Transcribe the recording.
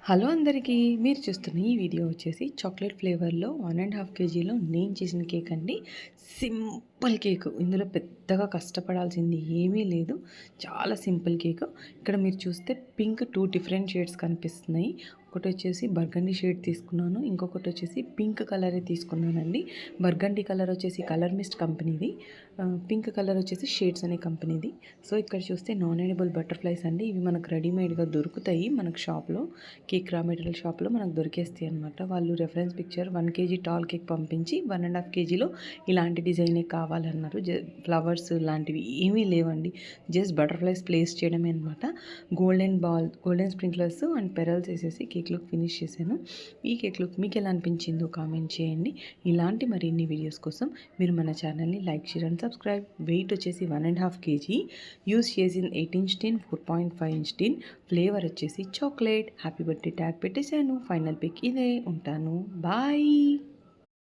Hello అందరికీ. మీరు చూస్తున్న ఈ వీడియో వచ్చేసి చాక్లెట్ ఫ్లేవర్‌లో 1½ కేజీలో నేను చేసిన కేక్ అండి. Simple cake. ఇందులో పెద్దగా కష్టపడాల్సింది ఏమీ లేదు. చాలా సింపుల్ కేకు. ఇక్కడ మీరు చూస్తే పింక్ 2 డిఫరెంట్ షేడ్స్ కనిపిస్తున్నాయి. ఒకటొచ్చేసి బర్గండీ షేడ్ తీసుకున్నాను. ఇంకొకటొచ్చేసి పింక్ కలరే తీసుకున్నానండి. బర్గండీ కలర్ వచ్చేసి కలర్ మిస్ట్ కంపెనీది. పింక్ కలర్ వచ్చేసి షేడ్స్ అనే కంపెనీది. సో ఇక్కడ చూస్తే నాన్ ఎడిబుల్ బటర్‌ఫ్లైస్ అండి. ఇవి మనకు రెడీమేడ్‌గా దొరుకుతాయి మనకు షాప్‌లో. కేక్ రా మెటీరియల్ షాప్లో మనకు దొరికేస్తాయి అనమాట. వాళ్ళు reference picture 1 KG tall cake పంపించి 1½ కేజీలో ఇలాంటి డిజైనే కావాలన్నారు. ఫ్లవర్స్ లాంటివి ఏమీ లేవండి. జస్ట్ బటర్ఫ్లైస్ ప్లేస్ చేయడమే అనమాట. గోల్డెన్ స్ప్రింక్లర్స్ అండ్ పెరల్స్ వేసేసి కేక్ లుక్ ఫినిష్ చేశాను. ఈ కేక్ లుక్ మీకు ఎలా అనిపించిందో కామెంట్ చేయండి. ఇలాంటి మరిన్ని వీడియోస్ కోసం మీరు మన ఛానల్ని like, share and subscribe. Weight వచ్చేసి 1½ కేజీ. యూస్ చేసిన 8 inch tin, 4.5 inch tin. Flavour వచ్చేసి చాక్లెట్. హ్యాపీ బర్త్డే ట్యాగ్ పెట్టేశాను. ఫైనల్ పిక్ ఇదే. ఉంటాను. బాయ్.